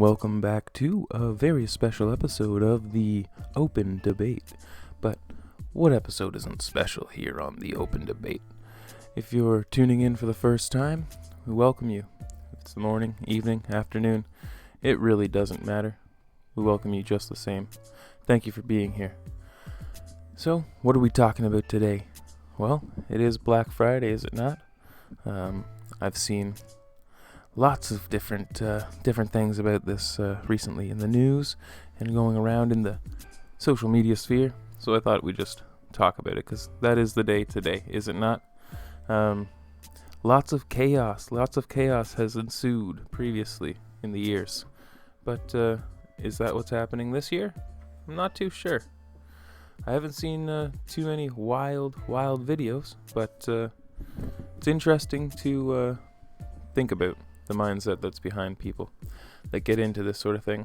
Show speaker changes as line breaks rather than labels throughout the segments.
welcome back to a very special episode of the Open Debate. But what episode isn't special here on the Open Debate? If you're tuning in for the first time, we welcome you. If it's the morning, evening, afternoon, it really doesn't matter. We welcome you just the same. Thank you for being here. So, what are we talking about today? Well, it is Black Friday, is it not? I've seen lots of different things about this recently in the news and going around in the social media sphere. So I thought we'd just talk about it because that is the day today, is it not? Lots of chaos has ensued previously in the years. But is that what's happening this year? I'm not too sure. I haven't seen too many wild videos, but it's interesting to think about the mindset that's behind people that get into this sort of thing.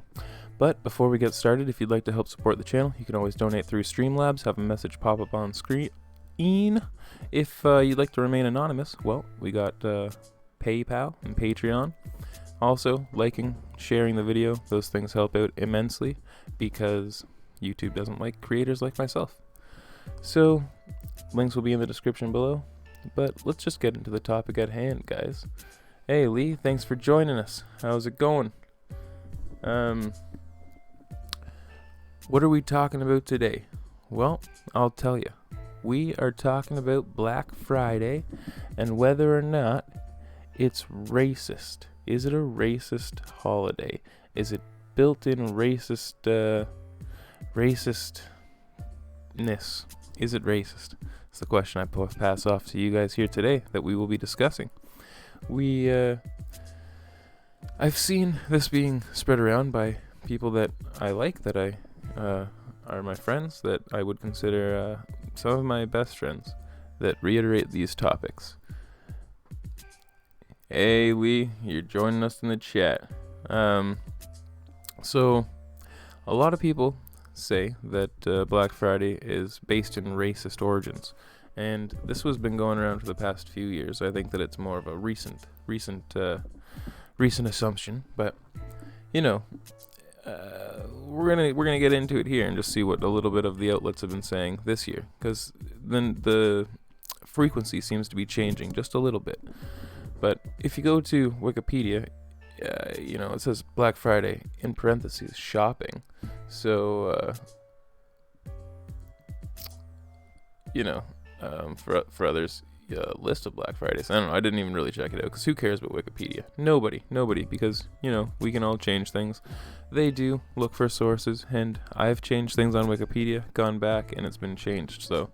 But before we get started, if you'd like to help support the channel, you can always donate through Streamlabs, have a message pop up on screen. If you'd like to remain anonymous, well, we got PayPal and Patreon. Also, liking, sharing the video, those things help out immensely because YouTube doesn't like creators like myself. So, links will be in the description below. But let's just get into the topic at hand, guys. Hey Lee, thanks for joining us. How's it going? What are we talking about today? Well, I'll tell you. We are talking about Black Friday and whether or not it's racist. Is it a racist holiday? Is it built-in racistness? Is it racist? It's the question I pass off to you guys here today that we will be discussing. I've seen this being spread around by people that I like, that I are my friends, that I would consider some of my best friends, that reiterate these topics. Hey Lee, you're joining us in the chat. So a lot of people say that Black Friday is based in racist origins, and this has been going around for the past few years. I think that it's more of a recent assumption, but you know, we're gonna get into it here and just see what a little bit of the outlets have been saying this year, because then the frequency seems to be changing just a little bit. But if you go to Wikipedia, it says Black Friday in parentheses shopping. So for others, list of Black Fridays. I don't know. I didn't even really check it out because who cares about Wikipedia? Nobody. Because we can all change things. They do look for sources, and I've changed things on Wikipedia, gone back, and it's been changed. So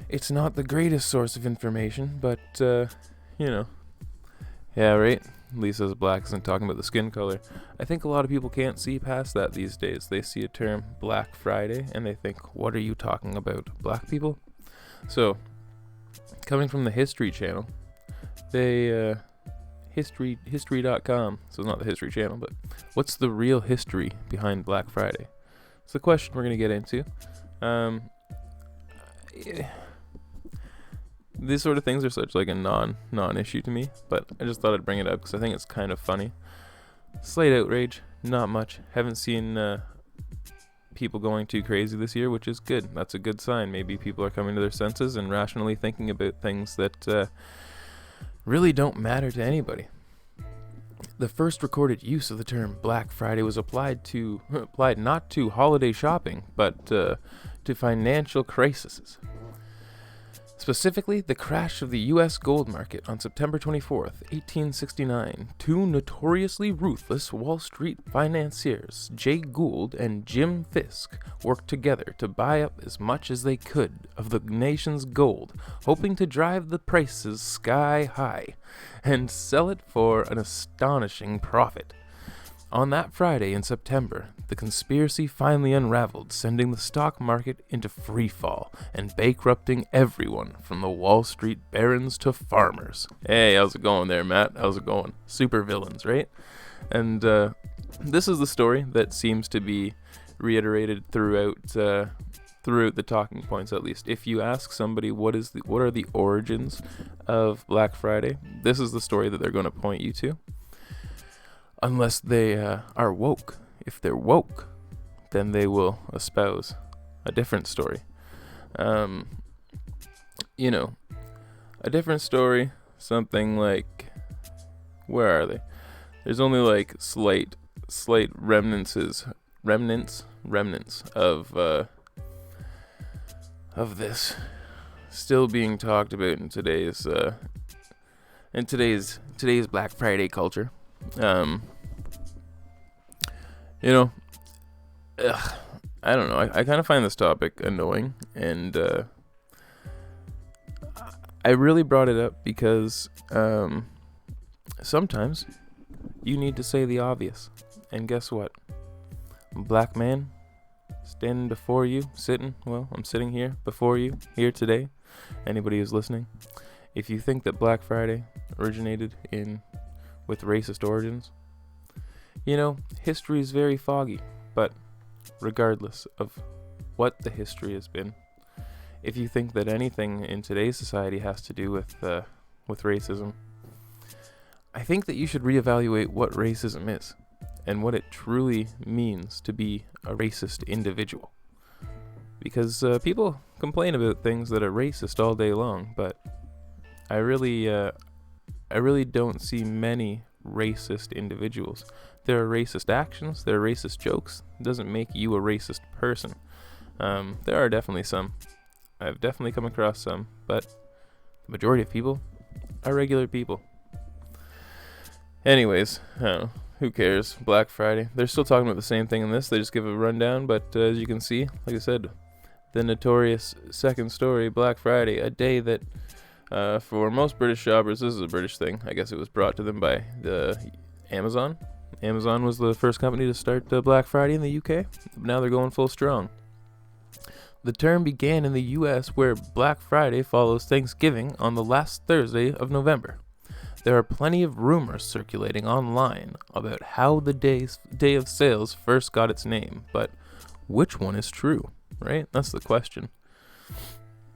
it's not the greatest source of information, but yeah, right. Lisa's black isn't talking about the skin color. I think a lot of people can't see past that these days. They see a term Black Friday and they think, what are you talking about, black people? So, coming from the History Channel, they, history.com, so it's not the History Channel, but what's the real history behind Black Friday? It's the question we're going to get into. These sort of things are such like a non-issue to me, but I just thought I'd bring it up because I think it's kind of funny. Slight outrage, not much. Haven't seen people going too crazy this year, which is good. That's a good sign. Maybe people are coming to their senses and rationally thinking about things that really don't matter to anybody. The first recorded use of the term Black Friday was applied not to holiday shopping, but to financial crises. Specifically, the crash of the U.S. gold market on September 24th, 1869. Two notoriously ruthless Wall Street financiers, Jay Gould and Jim Fisk, worked together to buy up as much as they could of the nation's gold, hoping to drive the prices sky high and sell it for an astonishing profit. On that Friday in September, the conspiracy finally unraveled, sending the stock market into free fall and bankrupting everyone from the Wall Street barons to farmers. Hey, how's it going there, Matt? How's it going? Super villains, right? And this is the story that seems to be reiterated throughout the talking points, at least. If you ask somebody what are the origins of Black Friday, this is the story that they're going to point you to. unless they are woke. If they're woke, then they will espouse a different story. You know, a different story, something like, where are they? There's only like slight remnants of this still being talked about in today's Black Friday culture. You know, I don't know. I kind of find this topic annoying, and I really brought it up because sometimes you need to say the obvious. And guess what? I'm a black man standing before you, I'm sitting here before you, here today. Anybody who's listening, if you think that Black Friday originated with racist origins, history is very foggy. But regardless of what the history has been, if you think that anything in today's society has to do with racism, I think that you should reevaluate what racism is and what it truly means to be a racist individual. Because people complain about things that are racist all day long, but I really don't see many racist individuals. There are racist actions, there are racist jokes. It doesn't make you a racist person. There are definitely some. I've definitely come across some, but the majority of people are regular people. Anyways, who cares? Black Friday. They're still talking about the same thing in this. They just give a rundown, but as you can see, like I said, the notorious second story, Black Friday, a day that for most British shoppers, this is a British thing. I guess it was brought to them by Amazon. Amazon was the first company to start Black Friday in the UK. Now they're going full strong. The term began in the US, where Black Friday follows Thanksgiving on the last Thursday of November. There are plenty of rumors circulating online about how the day of sales first got its name, but which one is true, right? That's the question.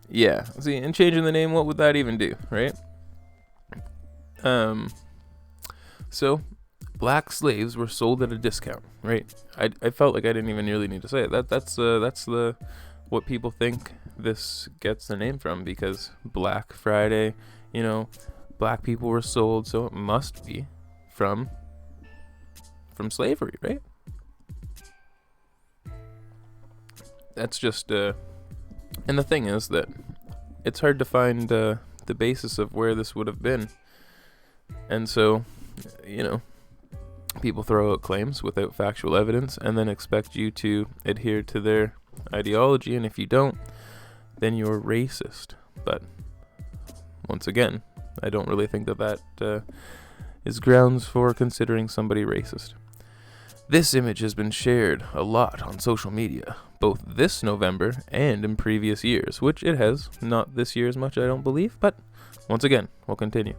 Yeah, see, and changing the name, what would that even do, right? So, black slaves were sold at a discount, right? I felt like I didn't even really need to say it. That's what people think this gets the name from, because Black Friday, black people were sold, so it must be from slavery, right? That's just and the thing is that it's hard to find the basis of where this would have been. And so, people throw out claims without factual evidence and then expect you to adhere to their ideology, and if you don't, then you're racist. But once again, I don't really think that is grounds for considering somebody racist. This image has been shared a lot on social media, both this November and in previous years, which it has. Not this year as much, I don't believe, but once again, we'll continue.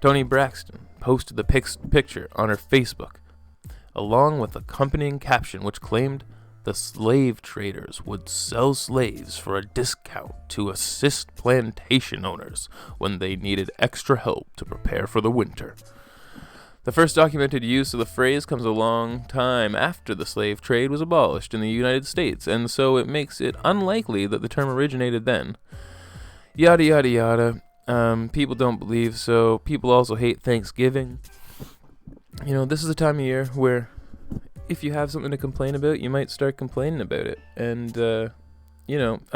Toni Braxton posted the picture on her Facebook, along with accompanying caption which claimed the slave traders would sell slaves for a discount to assist plantation owners when they needed extra help to prepare for the winter. The first documented use of the phrase comes a long time after the slave trade was abolished in the United States, and so it makes it unlikely that the term originated then. Yada yada yada. People don't believe so. People also hate Thanksgiving. This is a time of year where if you have something to complain about, you might start complaining about it. And, that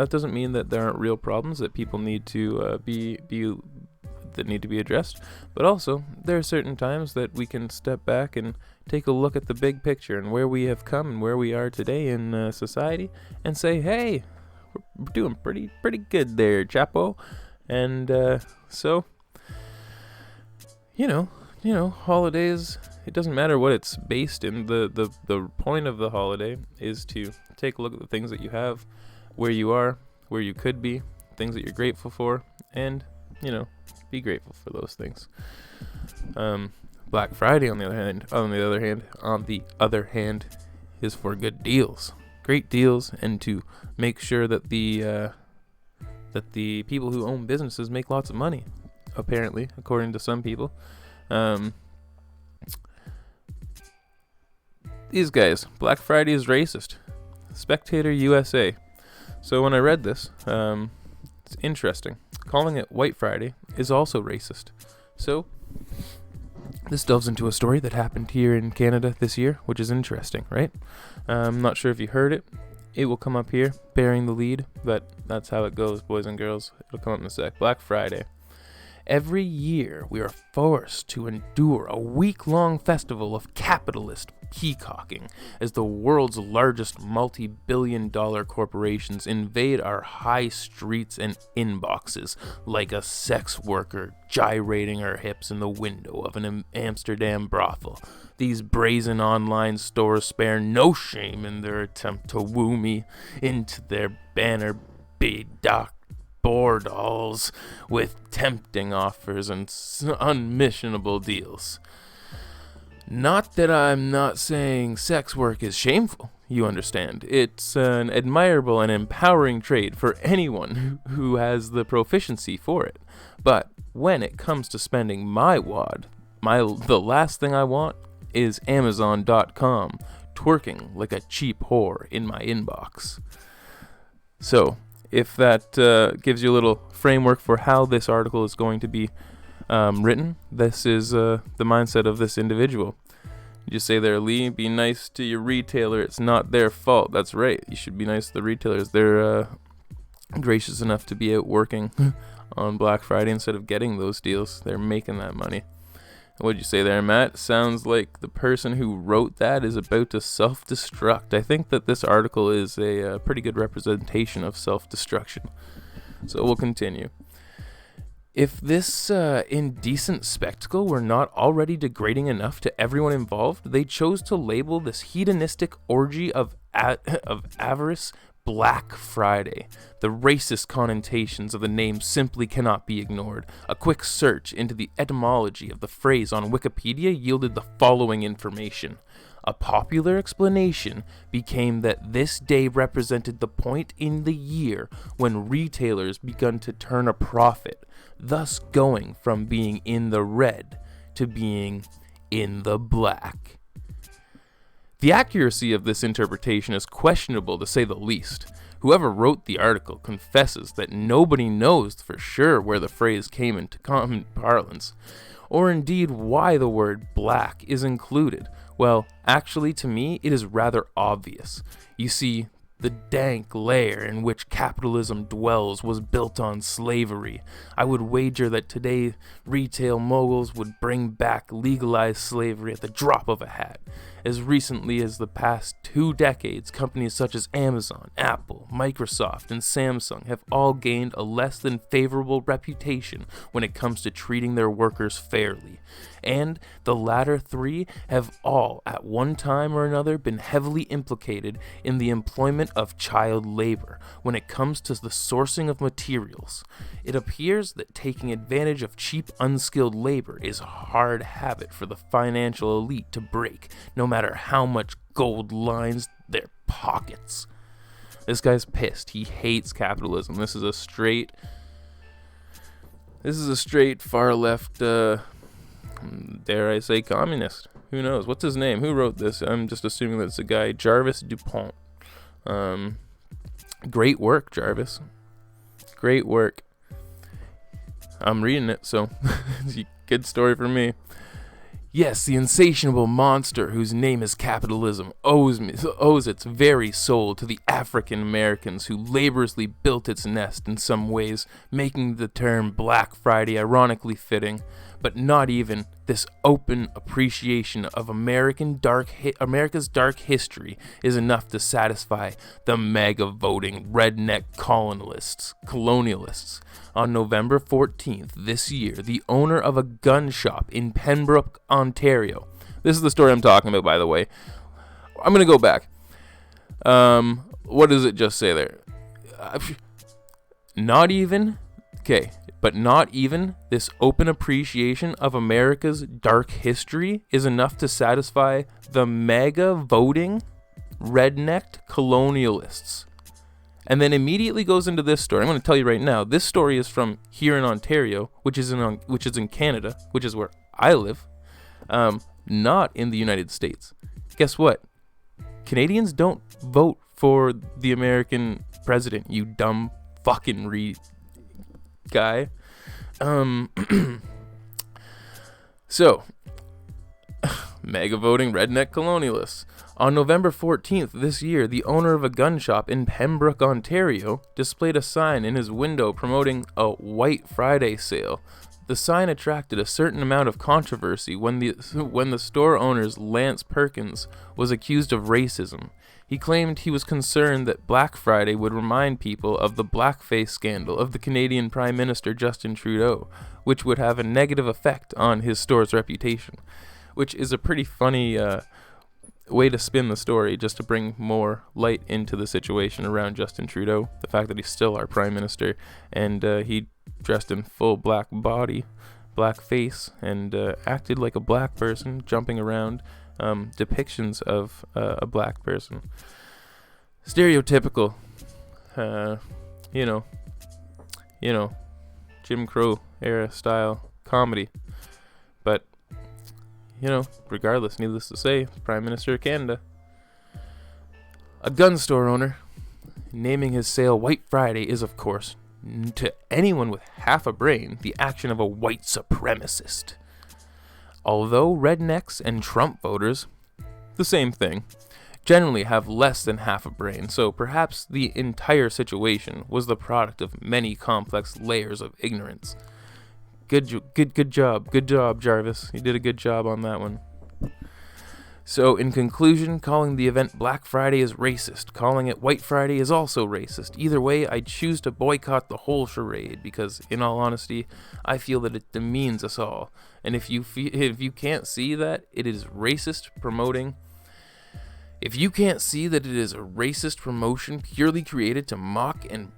doesn't mean that there aren't real problems that people need to that need to be addressed. But also, there are certain times that we can step back and take a look at the big picture and where we have come and where we are today in society and say, hey, we're doing pretty good there, chapo. And so, holidays, it doesn't matter what it's based in. The point of the holiday is to take a look at the things that you have, where you are, where you could be, things that you're grateful for, and, be grateful for those things. Black Friday, on the other hand, is for good deals, great deals, and to make sure that the people who own businesses make lots of money. Apparently, according to some people. These guys, Black Friday is racist. Spectator USA. So when I read this, it's interesting. Calling it White Friday is also racist. So this delves into a story that happened here in Canada this year, which is interesting, right? I'm not sure if you heard it. It will come up here, bearing the lead, but that's how it goes, boys and girls. It'll come up in a sec. Black Friday. Every year, we are forced to endure a week-long festival of capitalist peacocking as the world's largest multi-billion-dollar corporations invade our high streets and inboxes like a sex worker gyrating her hips in the window of an Amsterdam brothel. These brazen online stores spare no shame in their attempt to woo me into their banner bedecked bordals with tempting offers and unmissionable deals. Not that I'm not saying sex work is shameful, you understand. It's an admirable and empowering trade for anyone who has the proficiency for it. But when it comes to spending my wad, the last thing I want is Amazon.com twerking like a cheap whore in my inbox. So, if that gives you a little framework for how this article is going to be written, this is the mindset of this individual. You just say there, Lee, be nice to your retailer. It's not their fault. That's right. You should be nice to the retailers. They're gracious enough to be out working on Black Friday instead of getting those deals. They're making that money. What'd you say there, Matt? Sounds like the person who wrote that is about to self-destruct. I think that this article is a pretty good representation of self-destruction. So we'll continue. If this indecent spectacle were not already degrading enough to everyone involved, they chose to label this hedonistic orgy of avarice Black Friday. The racist connotations of the name simply cannot be ignored. A quick search into the etymology of the phrase on Wikipedia yielded the following information. A popular explanation became that this day represented the point in the year when retailers begun to turn a profit, thus going from being in the red to being in the black. The accuracy of this interpretation is questionable to say the least. Whoever wrote the article confesses that nobody knows for sure where the phrase came into common parlance, or indeed why the word black is included. Well, actually to me it is rather obvious. You see, the dank layer in which capitalism dwells was built on slavery. I would wager that today retail moguls would bring back legalized slavery at the drop of a hat. As recently as the past 2 decades, companies such as Amazon, Apple, Microsoft, and Samsung have all gained a less than favorable reputation when it comes to treating their workers fairly. And the latter 3 have all, at one time or another, been heavily implicated in the employment of child labor when it comes to the sourcing of materials. It appears that taking advantage of cheap, unskilled labor is a hard habit for the financial elite to break, no matter how much gold lines their pockets. This guy's pissed. He hates capitalism. This is a straight far left, dare I say, communist. Who knows? What's his name? Who wrote this? I'm just assuming that it's a guy, Jarvis Dupont. Great work, Jarvis. Great work. I'm reading it, so it's a good story for me. Yes, the insatiable monster whose name is capitalism owes its very soul to the African Americans who laboriously built its nest in some ways, making the term Black Friday ironically fitting. But not even this open appreciation of America's dark history is enough to satisfy the mega-voting redneck colonialists. On November 14th this year, the owner of a gun shop in Pembroke, Ontario. This is the story I'm talking about, by the way. I'm going to go back. What does it just say there? Not even this open appreciation of America's dark history is enough to satisfy the mega voting rednecked colonialists. And then immediately goes into this story. I'm going to tell you right now, this story is from here in Ontario, which is in Canada, which is where I live, not in the United States. Guess what? Canadians don't vote for the American president, you dumb fucking guy. So, mega voting redneck colonialists. On November 14th this year, the owner of a gun shop in Pembroke, Ontario, displayed a sign in his window promoting a White Friday sale. The sign attracted a certain amount of controversy when the store owner's Lance Perkins was accused of racism. He claimed he was concerned that Black Friday would remind people of the blackface scandal of the Canadian Prime Minister Justin Trudeau, which would have a negative effect on his store's reputation. Which is a pretty funny way to spin the story, just to bring more light into the situation around Justin Trudeau. The fact that he's still our Prime Minister, and he dressed in full black body, black face, and acted like a black person, jumping around. Depictions of a black person. Stereotypical, you know, Jim Crow era style comedy. But, regardless, needless to say, Prime Minister of Canada. A gun store owner naming his sale White Friday is, of course, to anyone with half a brain, the action of a white supremacist. Although rednecks and Trump voters, the same thing, generally have less than half a brain, so perhaps the entire situation was the product of many complex layers of ignorance. Good job, Jarvis. You did a good job on that one. So, in conclusion, calling the event Black Friday is racist. Calling it White Friday is also racist. Either way, I choose to boycott the whole charade because, in all honesty, I feel that it demeans us all. And if you can't see that it is racist promoting, if you can't see that it is a racist promotion purely created to mock and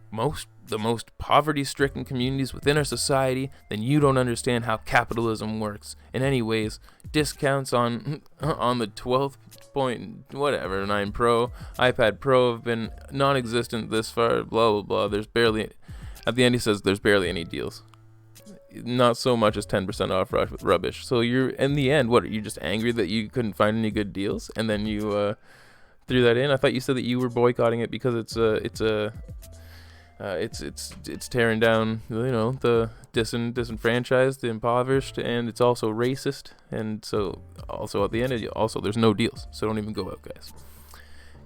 the most poverty-stricken communities within our society, then you don't understand how capitalism works. In any ways, discounts on the 12.9 Pro, iPad Pro have been non-existent this far, blah, blah, blah. There's barely, at the end he says there's barely any deals. Not so much as 10% off rubbish. So you're, in the end, what, are you just angry that you couldn't find any good deals? And then you threw that in? I thought you said that you were boycotting it because it's tearing down, the disenfranchised, the impoverished, and it's also racist. And so, also at the end, there's no deals. So don't even go out, guys.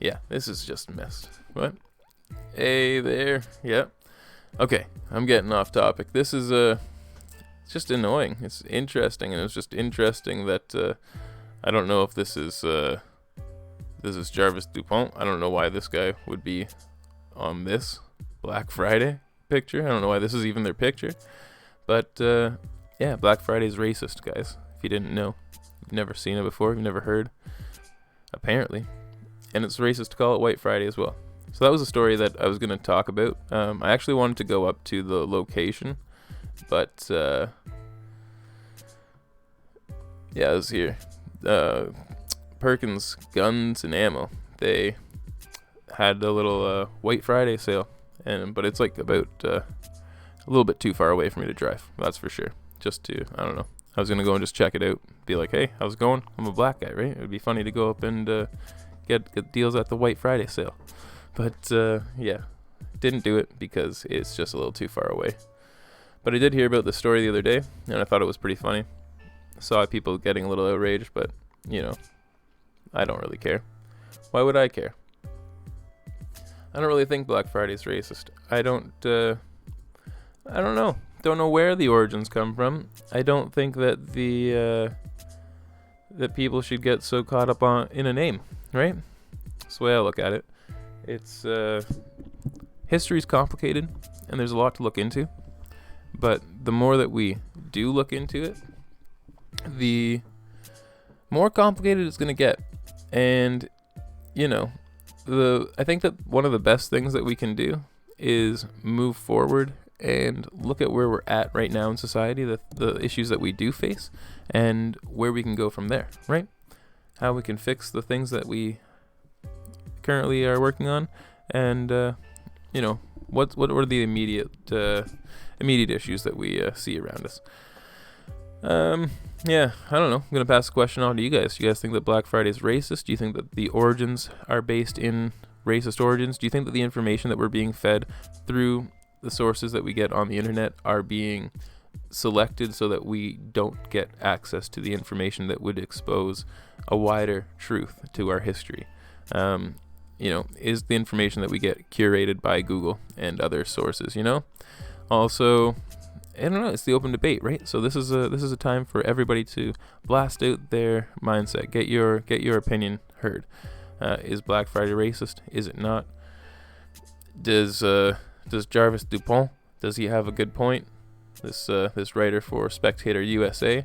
Yeah, this is just messed. What? Hey there. Yep. Okay, I'm getting off topic. This is it's just annoying. It's interesting, and it's just interesting that I don't know if this is Jarvis Dupont. I don't know why this guy would be on this Black Friday picture. I don't know why this is even their picture. But, yeah, Black Friday is racist, guys. If you didn't know. You've never seen it before. You've never heard. Apparently. And it's racist to call it White Friday as well. So that was a story that I was going to talk about. I actually wanted to go up to the location. But, yeah, it was here. Perkins Guns and Ammo. They had a little White Friday sale. But it's like about a little bit too far away for me to drive. That's for sure. Just to, I don't know. I was going to go and just check it out. Be like, hey, how's it going? I'm a black guy, right? It would be funny to go up and get deals at the White Friday sale. But, yeah, didn't do it because it's just a little too far away. But I did hear about the story the other day, and I thought it was pretty funny. Saw people getting a little outraged, but, I don't really care. Why would I care? I don't really think Black Friday is racist. I don't know. Don't know where the origins come from. I don't think that that people should get so caught up in a name, right? That's the way I look at it. It's history's complicated, and there's a lot to look into. But the more that we do look into it, the more complicated it's gonna get. And I think that one of the best things that we can do is move forward and look at where we're at right now in society, the issues that we do face, and where we can go from there, right? How we can fix the things that we currently are working on, and what are the immediate issues that we see around us. Yeah, I don't know. I'm gonna pass the question on to you guys. Do you guys think that Black Friday is racist? Do you think that the origins are based in racist origins? Do you think that the information that we're being fed through the sources that we get on the internet are being selected so that we don't get access to the information that would expose a wider truth to our history? Is the information that we get curated by Google and other sources? Also, I don't know. It's the open debate, right? So this is a time for everybody to blast out their mindset, get your opinion heard. Is Black Friday racist? Is it not? Does Jarvis Dupont, does he have a good point? This writer for Spectator USA,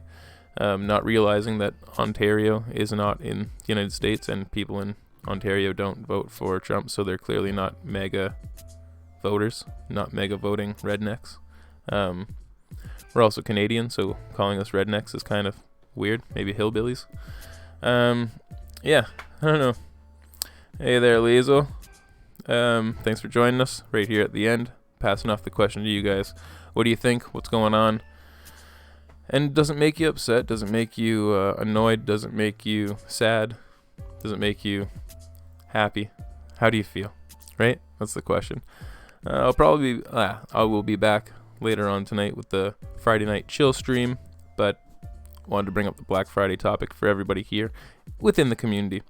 not realizing that Ontario is not in the United States and people in Ontario don't vote for Trump, so they're clearly not mega voters, not mega voting rednecks. We're also Canadian, so calling us rednecks is kind of weird. Maybe hillbillies. Yeah, I don't know. Hey there, Liesel. Thanks for joining us right here at the end. Passing off the question to you guys. What do you think? What's going on? And does it make you upset? Does it make you annoyed? Does it make you sad? Does it make you happy? How do you feel? Right? That's the question. I will be back later on tonight with the Friday night chill stream, but wanted to bring up the Black Friday topic for everybody here within the community.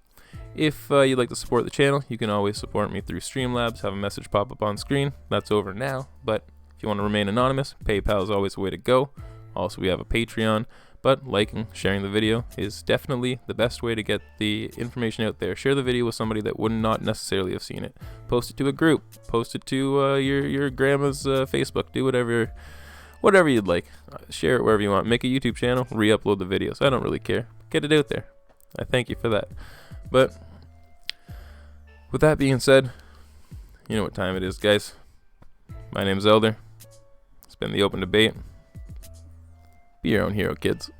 If you'd like to support the channel, you can always support me through Streamlabs. Have a message pop up on screen. That's over now, but if you want to remain anonymous, PayPal is always the way to go. Also, we have a Patreon, but liking, sharing the video is definitely the best way to get the information out there. Share the video with somebody that would not necessarily have seen it. Post it to a group. Post it to your grandma's Facebook. Do whatever you'd like. Share it wherever you want. Make a YouTube channel. Re-upload the videos. I don't really care. Get it out there. I thank you for that. But with that being said, you know what time it is, guys. My name's Elder. It's been the open debate. Be your own hero, kids.